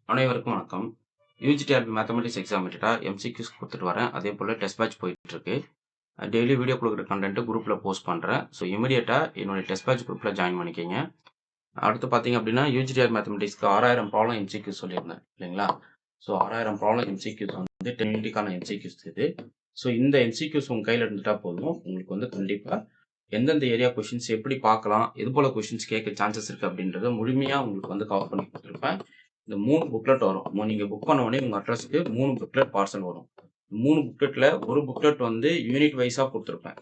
அனைவருக்கும் வணக்கம். UGTRB mathematics exam ரிலேட்டடா எம்சிக்யூஸ் கொடுத்துட்டு வரேன். அதே போல டெஸ்ட் பேட்ச் போயிட்டு இருக்கு. டெய்லி வீடியோ கொடுக்குற கண்டென்ட் குரூப்ல போஸ்ட் பண்றேன். ஸோ இமிடியேட்டா என்னுடைய டெஸ்ட் பேட்ச் குரூப்ல ஜாயின் பண்ணிக்கங்க. அடுத்து பார்த்தீங்க அப்படின்னா யூஜிடிஆர் மேத்தமெட்டிக்ஸ்க்கு 6000 ப்ராப்ளம் எம்சிக்யூஸ் சொல்லியிருந்தேன் இல்லைங்களா? ஸோ 6000 ப்ராப்ளம் எம்சிக்யூஸ் வந்து 10 யூனிட்டுக்கான எம்சிக்யூஸ் இது. ஸோ இந்த எம்சிக்யூஸ் உங்க கையில் இருந்துட்டா போதும், உங்களுக்கு வந்து கண்டிப்பா எந்தெந்த ஏரியா கொஷின்ஸ் எப்படி பார்க்கலாம், எது போல கொஷின்ஸ் கேட்க சான்சஸ் இருக்கு அப்படின்றத முழுமையா உங்களுக்கு வந்து கவர் பண்ணி கொடுத்துருப்பேன். இந்த 3 புக்லெட் வரும். நீங்க புக் பண்ண உடனே உங்க அட்ரஸ்க்கு 3 புக்லெட் பார்சல் வரும். 3 புக்லெட்ல ஒரு புக்லெட் வந்து யூனிட் வைஸா கொடுத்துருப்பேன்.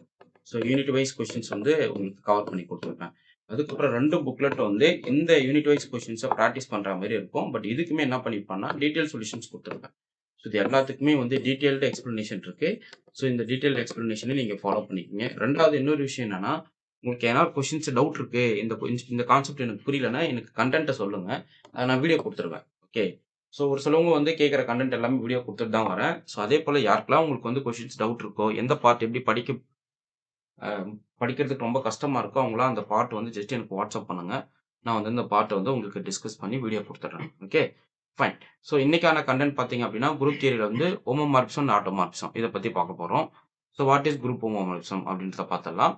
ஸோ யூனிட் வைஸ் கொஸ்டின்ஸ் வந்து உங்களுக்கு கவர் பண்ணி கொடுத்துருப்பேன். அதுக்கப்புறம் 2 புக்லெட் வந்து இந்த யூனிட் வைஸ் கொஸ்டின்ஸை ப்ராக்டிஸ் பண்ற மாதிரி இருக்கும். பட் இதுக்குமே என்ன பண்ணிருப்பேன்னா டீடைல் சொல்யூஷன்ஸ் கொடுத்துருப்பேன். ஸோ இது எல்லாத்துக்குமே வந்து டீடைல்டு எக்ஸ்பிளனேஷன் இருக்கு. ஸோ இந்த டீடைல்டு எக்ஸ்பிளனேஷனை நீங்க ஃபாலோ பண்ணிக்கோங்க. ரெண்டாவது இன்னொரு விஷயம் என்னன்னா, உங்களுக்கு ஏன்னா கொஸ்டின்ஸ் டவுட் இருக்கு, இந்த கான்செப்ட் எனக்கு புரியலன்னா எனக்கு கண்டென்ட்டை சொல்லுங்க, நான் வீடியோ கொடுத்துருவேன். ஓகே. ஸோ ஒரு சிலவங்க வந்து கேட்குற கண்டென்ட் எல்லாமே வீடியோ கொடுத்துட்டு தான் வரேன். ஸோ அதே போல யாருக்கெல்லாம் உங்களுக்கு வந்து கொஸ்டின்ஸ் டவுட் இருக்கோ, எந்த பார்ட் எப்படி படிக்கிறதுக்கு ரொம்ப கஷ்டமா இருக்கோ அவங்களாம் அந்த பார்ட் வந்து ஜஸ்ட் எனக்கு வாட்ஸ்அப் பண்ணுங்க. நான் வந்து இந்த பார்ட்டை வந்து உங்களுக்கு டிஸ்கஸ் பண்ணி வீடியோ கொடுத்துட்றேன். Okay fine. ஸோ இன்னைக்கான கண்டென்ட் பார்த்தீங்க அப்படின்னா குரூப் தியரியில் வந்து ஹோமோமார்பிசம் அண்ட் ஆட்டோமார்பிசம் இதை பற்றி பார்க்க போகிறோம். So what is group homomorphism அப்படின்றத பார்த்தலாம்.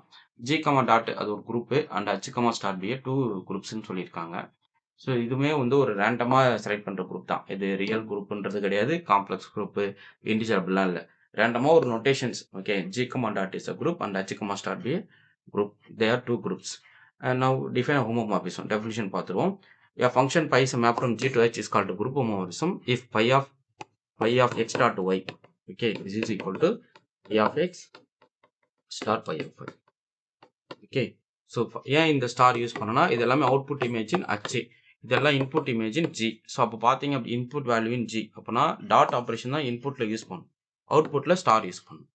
ஜி கமா டாட் அது ஒரு group and H comma star be 2 குரூப்ஸ்ன்னு சொல்லியிருக்காங்க. ஸோ இதுவுமே வந்து ஒரு ரேண்டமாக செலக்ட் பண்ணுற குரூப் தான். இது ரியல் குரூப்ன்றது கிடையாது, காம்ப்ளெக்ஸ் குரூப்பு, இன்டிஜர் அப்படிலாம் இல்லை. ரேண்டமாக ஒரு notations. Okay, G comma dot is a group and H comma star be group. They are two groups. And now define a homomorphism. Definition பார்த்துருவோம். A function pi is a map from G to H is called a group homomorphism if pi of x star to y, okay, this is equal to pi of x star pi of y. Okay. So ஏன் இந்த star use பண்ணனா, இது எல்லாமே output image இன் H, இதெல்லாம் input image இன் G. So அப்போ பார்த்தீங்க அப்படி input value in G, அப்போனா டாட் ஆப்ரேஷன் தான் இன்புட்டில் யூஸ் பண்ணும், அவுட்புட்டில் ஸ்டார் யூஸ் பண்ணும்.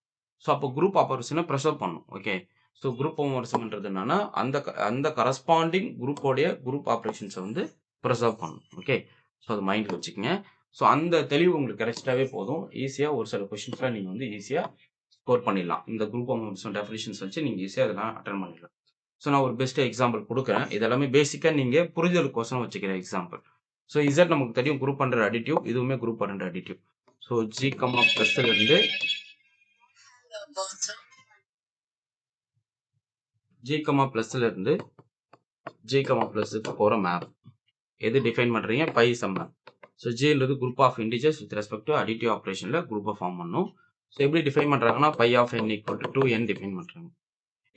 ஸோ அப்போ குரூப் ஆப்ரேஷனை ப்ரெசர்வ் பண்ணும். ஓகே. ஸோ குரூப் ஹோமோமார்பிசம்ன்றது என்னன்னா அந்த கரஸ்பாண்டிங் குரூப்போடைய குரூப் ஆப்ரேஷன்ஸை வந்து ப்ரெசர்வ் பண்ணும். ஓகே. ஸோ அது மைண்டில் வச்சுக்கோங்க. ஸோ அந்த தெளிவு உங்களுக்கு கிடைச்சிட்டாவே போதும், ஈஸியாக ஒரு சில கொஷின்ஸ்லாம் நீங்கள் வந்து ஈஸியாக ஸ்கோர் பண்ணிடலாம். இந்த குரூப் ஹோமோமார்பிசம் டெஃபினிஷன்ஸ் வச்சு நீங்கள் ஈஸியாக அதெல்லாம் அட்டன் பண்ணிடலாம். ஸோ நான் ஒரு பெஸ்ட் எக்ஸாம்பிள் கொடுக்குறேன். இதெல்லாமே பேசிக்காக நீங்கள் புரிதலுக்கோசரம் வச்சுக்கிற எக்ஸாம்பிள். ஸோ இசட் நமக்கு தெரியும் குரூப் அண்டர் அடிட்டிவ், இதுவுமே group under additive. So G comma ப்ளஸ்ல இருந்து ஜி கமா ப்ளஸ்ல இருந்து ஜி கமா ப்ளஸ்க்கு போகிற மேப் எது டிஃபைன் பண்ணுறீங்க, பை சம் மேப். ஸோ ஜின்றது group of integers with respect to additive ஆப்ரேஷனில் குரூப்பை ஃபார்ம் பண்ணும். ஸோ எப்படி டிஃபைன் பண்ணுறாங்கன்னா pi of n equal to 2n define பண்ணுறாங்க.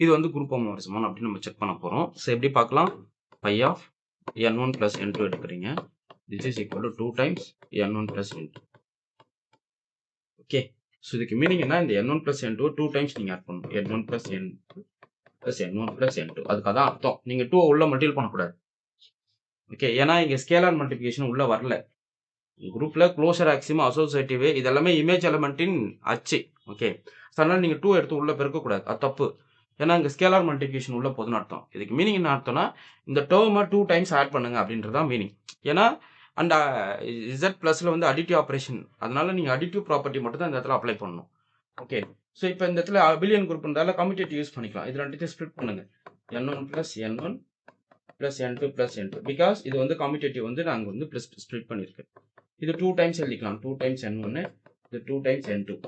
இது வந்து குரூப் ஹோமோமார்பிசம் அப்படின்னு நம்ம செக் பண்ண போகிறோம். ஸோ எப்படி பார்க்கலாம், by of n1 plus n2 எடுக்கிறீங்க, this is equal to 2 times n1 plus n2. Okay. So இதுக்கு மீனிங் என்ன, இந்த n1 plus n2 2 times நீங்கள் ஆட் பண்ணணும், n1 plus n2 plus n1 plus n2. அதுக்கு அதான் அர்த்தம், நீங்கள் 2 உள்ள மல்டிபிள் பண்ணக்கூடாது. ஓகே. ஏன்னா இங்கே ஸ்கேலார் மல்டிபிகேஷன் உள்ள வரல. குரூப்ல க்ளோசர் ஆக்சிம் அசோசியேட்டிவ் இதெல்லாமே இமேஜ் எலமெண்ட்டின் அச்சு. ஓகே. அதனால நீங்கள் 2 எடுத்து உள்ள பெருக்கக்கூடாது, அது தப்பு. ஏன்னா இங்கே ஸ்கேலார் மல்டிபிகேஷன் உள்ள போதுன்னு அர்த்தம். இதுக்கு மீனிங் என்ன அர்த்தம்னா இந்த டேர்மை 2 times ஆட் பண்ணுங்க அப்படின்றதான் மீனிங். ஏன்னா அண்ட் இசட் பிளஸ்ல வந்து அடிட்டிவ் ஆப்ரேஷன், அதனால நீங்கள் அடிட்டிவ் ப்ராப்பர்ட்டி மட்டும் தான் இந்த இடத்துல அப்ளை பண்ணணும். ஓகே. ஸோ இப்போ இந்த இடத்துல அபிலியன் குரூப் இருந்தாலும் கம்யூட்டேட்டிவ் யூஸ் பண்ணிக்கலாம். இது ரெண்டுத்தையும் ஸ்ப்ளிட் பண்ணுங்க, n1 plus n1 plus n2 plus n2, because இது வந்து கம்யூட்டேட்டிவ் வந்து நாங்கள் வந்து ப்ளஸ் ஸ்ப்ளிட் பண்ணியிருக்கேன். இது 2 times எழுதிக்கலாம், 2 times n1, இது 2 times n2.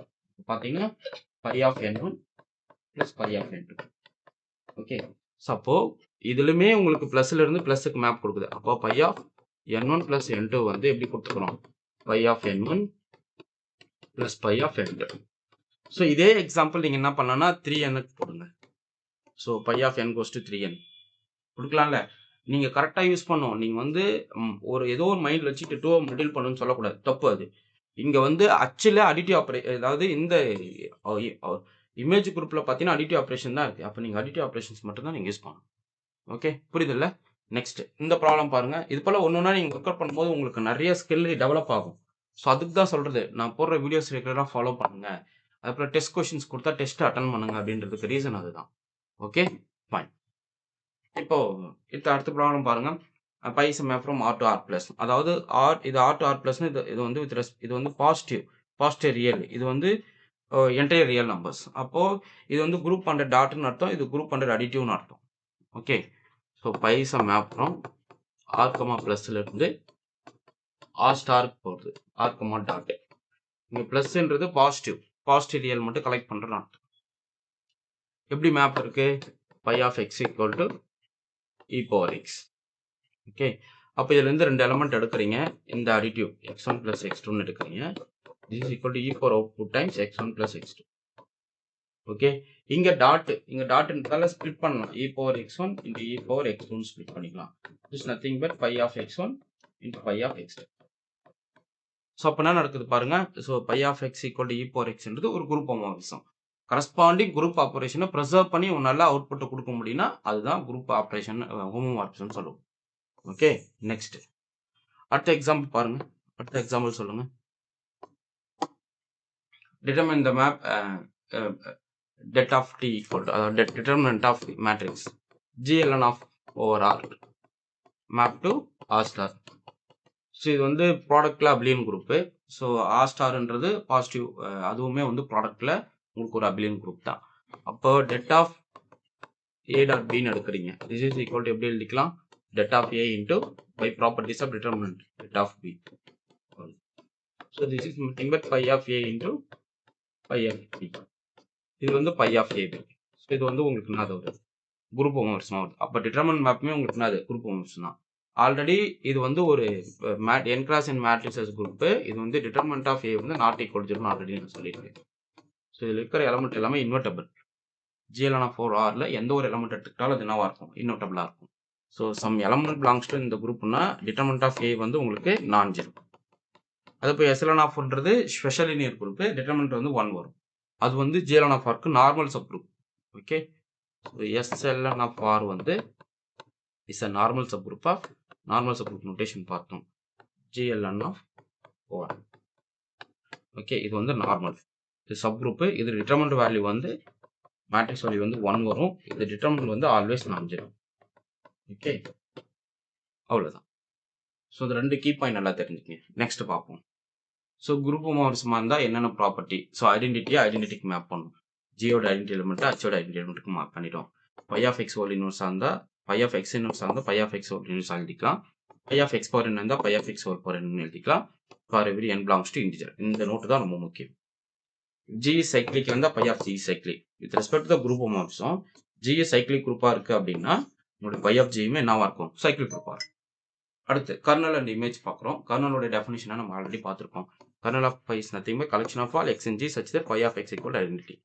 பார்த்தீங்கன்னா pi of n1 plus pi of n2. Okay. Suppose இதுலுமே உங்களுக்கு பிளஸ்ல இருந்து பிளஸுக்கு மேப் கொடுக்குது, அப்போ by of n1 plus n2 வந்து எப்படி கொடுத்துக்கிறோம், pi of n1 plus pi of n2. So இதே எக்ஸாம்பிள் நீங்கள் என்ன பண்ணலாம்னா 3n போடுங்க. So pi of n goes to 3n கொடுக்கலாம்ல. நீங்கள் கரெக்டாக யூஸ் பண்ணணும். நீங்கள் வந்து ஒரு ஏதோ ஒரு மைண்டில் வச்சுட்டு 2 மல்டிபிள் பண்ணணும்னு சொல்லக்கூடாது, தப்பு அது. இங்கே வந்து அச்சில் அடிட்டிவ் அதாவது இந்த இமேஜ் குரூப்பில் பார்த்தீங்கன்னா அடிட்டிவ் ஆப்ரேஷன் தான் இருக்குது. அப்போ நீங்கள் அடிட்டிவ் ஆப்ரேஷன்ஸ் மட்டும் தான் நீங்கள் யூஸ் பண்ணணும். ஓகே, புரியுதுல்ல? நெக்ஸ்ட் இந்த ப்ராப்ளம் பாருங்கள். இது போல் ஒன்று ஒன்றா நீங்கள் ஒர்க் அவுட் பண்ணும்போது உங்களுக்கு நிறைய ஸ்கில் டெவலப் ஆகும். ஸோ அதுக்கு தான் சொல்கிறது, நான் போடுற வீடியோஸ் ரெகுலராக ஃபாலோ பண்ணுங்கள், அதுக்கப்புறம் டெஸ்ட் கொஷின்ஸ் கொடுத்தா டெஸ்ட் அட்டன் பண்ணுங்க அப்படின்றதுக்கு ரீசன் அதுதான். Okay fine. இப்போ அடுத்த ப்ராப்ளம் பாருங்க, pi is map from R to R plus. அதாவது இது ஆர் டு ஆர் பிளஸ்னு இது வந்து இது வந்து பாசிட்டிவ் ரியல், இது வந்து என்டையர் ரியல் நம்பர்ஸ். அப்போ இது வந்து குரூப் அண்டர் டாட்னு அர்த்தம், இது குரூப் அண்டர் அடிட்டிவ்னு அர்த்தம். Okay. So pi is map from R comma பிளஸ்ல இருந்து ஆர் ஸ்டாருக்கு போகிறது ஆர் கமா டாட். இங்கே ப்ளஸ்ன்றது பாசிட்டிவ் ரியல் மட்டும் கலெக்ட் பண்ணுறேன். எப்படி மேப் இருக்கு? Pi of x equal to e power x. Okay, அப்போ இதுலேருந்து 2 எலமெண்ட் எடுக்கிறீங்க. இந்த அடிட்டிவ் x1 + x2 எடுக்கிறீங்க. this is equal to e power output times x1 + x2. Okay, இங்கே டாட்ன்றதால ஸ்ப்ளிட் பண்ணலாம். e power x1 into e power x2 split பண்ணிக்கலாம். this is nothing but pi of x1 into pi of x2. So அப்போ என்ன நடக்குது பாருங்க. So pi of x equal to e power எக்ஸ்ன்றது ஒரு group homomorphism. Corresponding group ஆப்ரேஷனை preserve பண்ணி நல்லா அவுட்புட்டை கொடுக்க முடியும்னா அதுதான் குரூப் ஆப்ரேஷன் ஹோமோமார்பிசம் சொல்லுவோம். ஓகே, நெக்ஸ்ட் அடுத்த எக்ஸாம்பிள் பாருங்க. அடுத்த எக்ஸாம்பிள் சொல்லுங்க. determine the map det of t equal to determinant of matrix gln of over r map to r star. So இது வந்து ப்ராடக்ட்ல அபிலியன் குரூப்பு. ஸோ ஆர் ஸ்டார்ன்றது positive, அதுவுமே வந்து ப்ராடக்ட்ல உங்களுக்கு ஒரு அபிலியன் குரூப் தான். அப்போ டெட் ஆஃப் ஏ டாட் பின்னு எடுக்கிறீங்க. திஸ் இஸ் ஈக்குவல் டு எப்படி எழுதிக்கலாம்? Det of A into by properties of determinant det of B. So this is nothing but pi of A into pi of B. இது வந்து pi of A B. So இது வந்து உங்களுக்கு என்னது ஒரு group homomorphism வருது. அப்போ டிட்டர்மினன்ட் மேப்புமே உங்களுக்கு என்னது குரூப் ஹோமோமார்பிசம் தான். ஆல்ரெடி இது வந்து ஒரு n cross n matrices group. இது வந்து டிட்டர்மினன்ட் ஆஃப் ஏ வந்து நாட் ஈக்குவல் டு ஆல்ரெடி நான் சொல்லியிருக்கேன். ஸோ இதில் இருக்கிற எலமெண்ட் எல்லாமே இன்வெர்டபிள். gln of 4rல எந்த ஒரு எலமெண்ட் எடுத்துக்கிட்டாலும் அது என்னவா இருக்கும்? இன்வெர்டபிளாக இருக்கும். So some element belongs to இந்த குரூப்னா டிட்டர்மினன்ட் ஆஃப் ஏ வந்து உங்களுக்கு நான் ஜீரோ. அது இப்போ எஸ்எல்என் ஆஃப்ன்றது ஸ்பெஷல் லீனியர் குரூப்பு. டிட்டர்மினன்ட் வந்து 1 வரும். அது வந்து gln of rக்கு normal sub group. Okay, so SLN of R வந்து is a normal sub group of normal sub group notation பார்த்தோம். gln of 4. ஓகே, இது வந்து நார்மல். இது சப் குரூப்பு. இது டிட்டர்மினன்ட் வேல்யூ வந்து மேட்ரிக்ஸ் வேல்யூ வந்து 1 வரும். இது டிட்டர்மினன்ட் வந்து ஆல்வேஸ் நான் ஜீரோ. ஓகே, அவ்வளோதான். ஸோ இந்த 2 கீ பாயிண்ட் நல்லா தெரிஞ்சுக்கங்க. நெக்ஸ்ட் பார்ப்போம். ஸோ குரூப் ஹோமோமார்பிசமாக இருந்தால் என்னென்ன ப்ராப்பர்ட்டி? ஸோ ஐடென்டிட்டிக்கு மேப் பண்ணும். ஜியோட ஐடென்டி எலிமெண்ட்டு ஹச்சோட ஐடென்டி எலிமெண்ட்டுக்கு மேப் பண்ணிட்டோம். பை ஆஃப் எக்ஸ் ஹோல் இன்வர்ஸாக இருந்தால் பை ஆஃப் எக்ஸ் இன்வர்ஸாக இருந்தால் பை ஆஃப் எக்ஸ் ஹோல் இன்வர்ஸாக எழுதிக்கலாம். பை ஆஃப் எக்ஸ் பவர் என்ன இருந்தால் pi of x whole power என்ன எழுதிக்கலாம். For every n belongs to integer. இந்த நோட்டு தான் ரொம்ப முக்கியம். ஜி சைக்ளிக் இருந்தால் pi of G cyclic. With respect to the group homomorphism G cyclic குரூப்பாக இருக்குது அப்படின்னா உங்களுடைய பை ஆஃப் ஜியுமே என்னவா இருக்கும்? சைக்ளிக் குரூப்பாக இருக்கும். அடுத்து கர்னல் அண்ட் இமேஜ் பார்க்குறோம். கர்னலோட டெஃபினிஷனை நம்ம ஆல்ரெடி பார்த்துருக்கோம். Kernel of pi is nothing but collection of all x in G such that pi of x equal identity.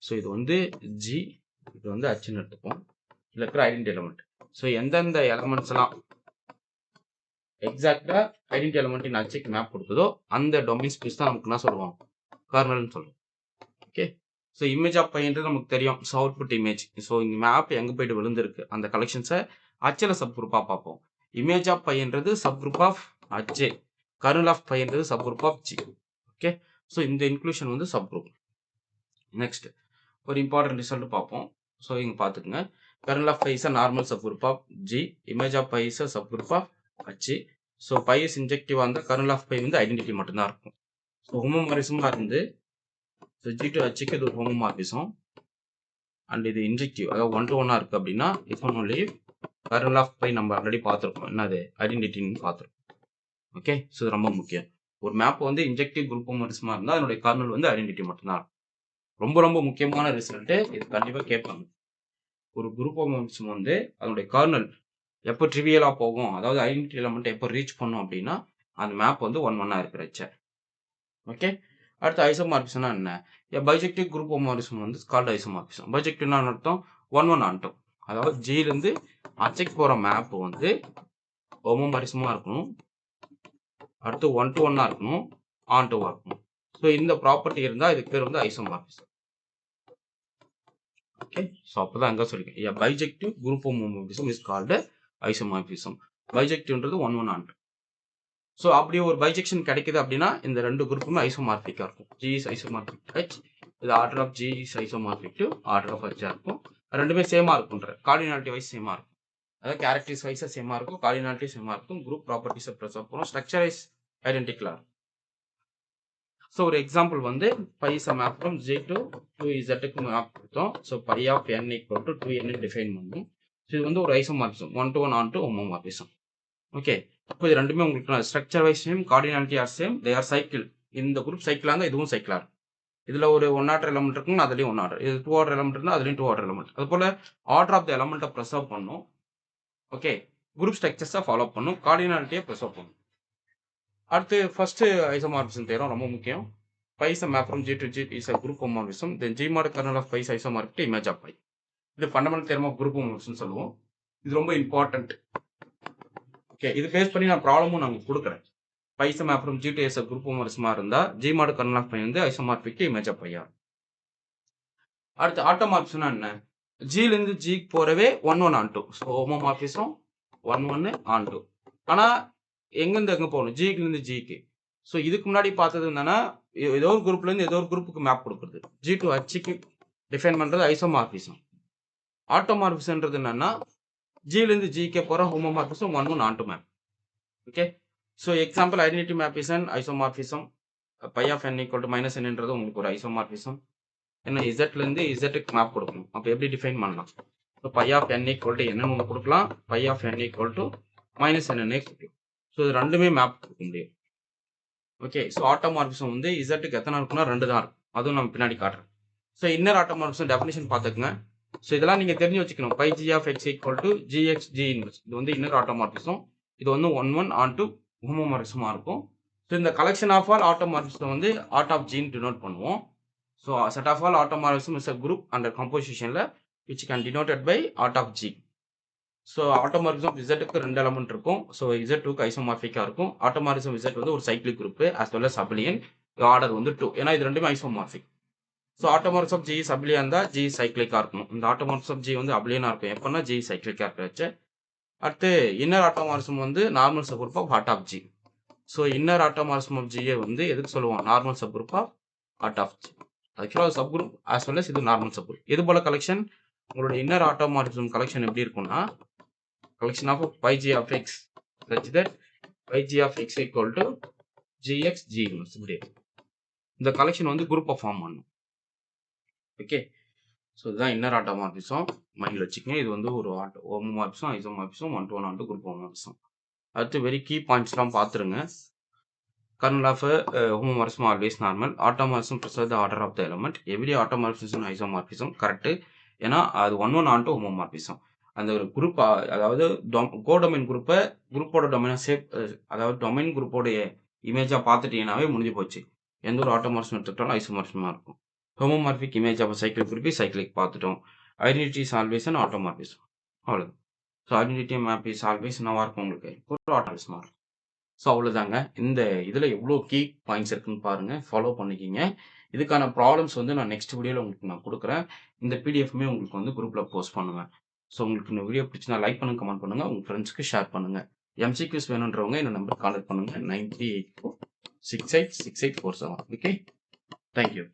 So இது வந்து ஜி, இது வந்து ஹச்ன்னு எடுத்துப்போம். இதில் இருக்கிற ஐடென்டி எலிமெண்ட். ஸோ எந்தெந்த எலமெண்ட்ஸ்லாம் எக்ஸாக்டாக ஐடென்டி எலிமெண்ட்டின் ஹச்சுக்கு மேப் கொடுத்ததோ அந்த டொமைன் ஸ்பேஸ் தான் நமக்கு என்ன சொல்லுவோம்? கர்னல்னு சொல்லுவோம். ஓகே, ஸோ இமேஜ் ஆஃப் பைன்றது நமக்கு தெரியும். So output image. ஸோ இந்த மேப் எங்கே போயிட்டு விழுந்திருக்கு அந்த கலெக்ஷன்ஸை ஹச்சில் சப் குரூப்பாக பார்ப்போம். இமேஜ் ஆஃப் பைன்றது sub group of H. Kernel of பைன்றது sub group of G. Okay, so இந்த இன்க்ளூஷன் வந்து சப் குரூப். நெக்ஸ்ட் ஒரு இம்பார்ட்டன்ட் ரிசல்ட் பார்ப்போம். ஸோ இங்கே பார்த்துக்குங்க. Kernel of pi is a normal sub group of G. Image of pi is a sub group of H. So pi is இன்ஜெக்டிவாக இருந்தால் kernel of pi வந்து identity மட்டும்தான் இருக்கும். So ஹோமோமார்பிசமாக இருந்து ஸோ ஜி டு ஹச்சுக்கு இது ஒரு ஹோமோமார்பிசம் அண்ட் இது injective, அதாவது 1 to 1 இருக்குது அப்படின்னா if and only kernel of pi நம்ம ஆல்ரெடி பார்த்துருக்கோம். என்னது ஐடென்டிட்டின்னு பார்த்துருக்கோம். ஓகே, ஸோ இது ரொம்ப முக்கியம். ஒரு மேப் வந்து இன்ஜெக்டிவ் குரூப் ஹோமோமார்பிசமாக இருந்தால் அதனுடைய கர்னல் வந்து ஐடென்டிட்டி மட்டும்தான் இருக்கும். ரொம்ப ரொம்ப முக்கியமான ரிசல்ட்டு இது. கண்டிப்பாக கேட்பாங்க. ஒரு குரூப் ஹோமோமார்பிசம் வந்து அதனுடைய கர்னல் எப்போ ட்ரிவியலாக போகும், அதாவது ஐடென்டிட்டி எலிமெண்ட் எப்போ ரீச் பண்ணும் அப்படின்னா அந்த மேப் வந்து 1-1 இருக்கிறச்ச. ஓகே, அடுத்து ஐசோமார்பிசம்னா என்ன? பைஜெக்டிவ் குரூப் ஹோமோமார்பிசம் வந்து கால்டு ஐசோமார்பிசம். பைஜெக்டிவ்னா அர்த்தம் 1-1 ஆன்டோ, அதாவது ஜியிலேருந்து ஹச்சுக்கு போகிற மேப் வந்து ஹோமோமார்பிசமாக இருக்கணும். அடுத்து 1 to 1 இருக்கணும், ஆன்டோவாக இருக்கணும். ஸோ இந்த ப்ராப்பர்ட்டி இருந்தால் இதுக்கு பேர் வந்து ஐசோமார்பிசம். ஓகே, ஸோ அப்போ தான் அங்கே சொல்லியிருக்கேன். Bijective group homomorphism is called isomorphism. பைஜெக்டிவ்ன்றது 1-1 ஆன்டோ. ஸோ அப்படி ஒரு பைஜெக்ஷன் கிடைக்குது அப்படின்னா இந்த 2 குரூப்புமே ஐசோமார்பிக்காக இருக்கும். G is isomorphic to H. இது order of G is isomorphic to order of ஹெச்சாக இருக்கும். ரெண்டுமே சேமாக இருக்குன்ற கார்டினாலிட்டி வைஸ் சேமாக இருக்கும். அதாவது கேரக்டரிஸ் வைஸாக சேமாக இருக்கும், கார்டினாலிட்டி சேமாக இருக்கும், குரூப் ப்ராப்பர்ட்டிஸை ப்ரெஸ் பண்ணும், ஸ்ட்ரக்சர் வைஸ் ஐடென்டிக்கலாக இருக்கும். ஸோ ஒரு எக்ஸாம்பிள் வந்து pi is a map from J to 2z map கொடுத்தோம். So pi of n equal to 2n define பண்ணும். ஸோ இது வந்து ஒரு isomorphism 1 to 1 onto homomorphism. Okay, இப்போ இது ரெண்டுமே உங்களுக்கு structure wise same, cardinality are same, they are cycle. இந்த குரூப் சைக்கிளாக இருந்தால் இதுவும் சைக்கிளாக இருக்கும். இதில் ஒரு 1 ஆர்டர் எலமெண்ட் இருக்குன்னா அதுலேயும் 1 ஆர்டர், இது 2 ஆர்டர் எலமெண்ட் இருந்தால் அதுலேயும் 2 ஆர்டர் எலமெண்ட். அதுபோல் ஆர்டர் ஆஃப் த எலமெண்ட்டை ப்ரிசர்வ் பண்ணும். ஓகே, குரூப் ஸ்ட்ரக்சர்ஸை ஃபாலோ பண்ணும், கார்டினாலிட்டியை ப்ரிசர்வ் பண்ணும். அடுத்து ஃபர்ஸ்ட் ஐசோமார்பிசம் தேரம் ரொம்ப முக்கியம். Pi is a map from G to G is a group homomorphism. Then G mod kernel of pi is isomorphic to image of pi. இது fundamental theorem of group homomorphism சொல்லுவோம். இது ரொம்ப important. Okay, இது base பண்ணி நான் ப்ராப்ளமும் நான் கொடுக்குறேன். Pi is a map from G to S a group homomorphism இருந்தா G mod kernel of pi வந்து isomorphic to image of pi. அடுத்து ஆட்டோமார்பிசம்னா என்ன? G ல இருந்து G க்கு போறவே 1 1 on 2. So homomorphism 1 1 on 2. ஆனா எங்கிருந்து எங்க போகணும்? G ல இருந்து G க்கு. ஸோ இதுக்கு முன்னாடி பார்த்தது என்னன்னா ஏதோ ஒரு குரூப்ல இருந்து ஏதோ ஒரு குரூப்புக்கு மேப் கொடுக்குறது. G to Hக்கு டிஃபைன் பண்றது ஐசோமார்பிசம். ஆட்டோமார்பிசம்ன்றது என்னன்னா G ல இருந்து G க்கு போற homomorphism 1 1 on 2 map. Okay, so example identity map is an isomorphism. Pi of n equal to minus என்னன்றது உங்களுக்கு ஒரு ஐசோமார்பிசம். ஏன்னா இசட்ல இருந்து இசட்டுக்கு மேப் கொடுக்கணும். அப்போ எப்படி டிஃபைன் பண்ணலாம்? So pi of n equal to என்னன்னு ஒன்று கொடுக்கலாம், pi of n equal to minus என்னன்னே கொடுக்கலாம். ஸோ இது ரெண்டுமே மேப் கொடுக்க முடியும். ஓகே, ஸோ ஆட்டோமார்பிசம் வந்து இசட்டுக்கு எத்தனை இருக்குன்னா 2 தான் இருக்கும். அதுவும் நம்ம பின்னாடி காட்டுறேன். ஸோ இன்னர் ஆட்டோமார்பிசம் டெஃபினிஷன் பார்த்துக்குங்க. ஸோ இதெல்லாம் நீங்கள் தெரிஞ்சு வச்சுக்கணும். Pi G of x equal to G x G inverse. இது வந்து இன்னர் ஆட்டோமார்பிசம். இது வந்து 1 1 on 2 ஹோமோமார்பிசமாக இருக்கும். ஸோ இந்த கலெக்ஷன் ஆஃப் ஆல் ஆட்டோமார்பிசம் வந்து ஆர்ட் ஆஃப் ஜின்னு டினோட் பண்ணுவோம். So set of all automorphism is a group under கம்போசிஷனில் which can denoted by Aut of G. So automorphism இசட்டுக்கு 2 எலமெண்ட் இருக்கும். ஸோ இசட்2க்கு ஐசோமார்பிக்காக இருக்கும். ஆட்டோமார்பிசம் இசட் வந்து ஒரு cyclic group as well as abelian. Order வந்து 2, ஏன்னா இது ரெண்டுமே ஐசோமார்பிக். ஸோ ஆட்டோமார்பிசம் ஜி அபிலியா இருந்தால் ஜி சைக்ளிக்காக இருக்கணும். இந்த ஆட்டோமார்பிசம் ஜி வந்து அபிலியனாக இருக்கும் எப்போனா ஜி சைக்ளிக்காக இருக்க. அடுத்து இன்னர் ஆட்டோமார்பிசம் வந்து normal sub group of Aut of G. So inner automorphism of ஜியை வந்து எதுக்கு சொல்லுவோம்? Normal sub group of Aut of G. ஆக்சுவலாக sub group as well as இது நார்மல் சப் குரூப். இது போல கலெக்ஷன் உங்களோட இன்னர் ஆட்டோமார்பிசம் கலெக்ஷன் எப்படி இருக்கும்னா collection of pi g of x such that pi g of x equal to gx g inverse. இந்த collection வந்து குரூப்பை ஃபார்ம் பண்ணும். ஓகே, ஸோ இதுதான் இன்னர் ஆட்டோமார்பிசம். மைண்டில் வச்சுக்கோங்க. இது வந்து ஒரு homomorphism, isomorphism, 1 to 1 on 2 group homomorphism. அடுத்து வெரி கீ பாயிண்ட்ஸ்லாம் பார்த்துருங்க. Kernel of homomorphism always normal. Automorphism preserve the order of the element. Every automorphism isomorphism correct. ஏன்னா அது 1 1 on 2 ஹோமோமார்பிசம். அந்த ஒரு குரூப், அதாவது கோடொமைன் குரூப்பை குரூப்போட டொமைனை அதாவது டொமைன் குரூப்போடைய இமேஜாக பார்த்துட்டீங்கன்னாவே முடிஞ்சு போச்சு. எந்த ஒரு ஆட்டோமார்பிசம் எடுத்துக்கிட்டாலும் ஐசோமார்பிசமாக இருக்கும். Homomorphic image of cyclic group cyclic பார்த்துட்டோம். Identity is always an automorphism. அவ்வளோதான். So identity map is always என்னவா இருக்கும் உங்களுக்கு? ஒரு ஆட்டோமார்பிசமாக இருக்கும். ஸோ அவ்வளோதாங்க. இந்த இதில் எவ்வளோ கீ பாயிண்ட்ஸ் இருக்குன்னு பாருங்கள், ஃபாலோ பண்ணிக்கிங்க. இதுக்கான ப்ராப்ளம்ஸ் வந்து நான் நெக்ஸ்ட் வீடியோவில் உங்களுக்கு நான் கொடுக்குறேன். இந்த பிடிஎஃப்மே உங்களுக்கு வந்து குரூப்பில் போஸ்ட் பண்ணுவேன். ஸோ உங்களுக்கு இந்த வீடியோ பிடிச்சினா லைக் பண்ணுங்கள், கமெண்ட் பண்ணுங்கள், உங்கள் ஃப்ரெண்ட்ஸ்க்கு ஷேர் பண்ணுங்கள். எம்சிக்யூஸ் வேணுன்றவங்க என்ன நம்பர் கான்டாக்ட் பண்ணுங்கள் 9384686847. Okay, thank you.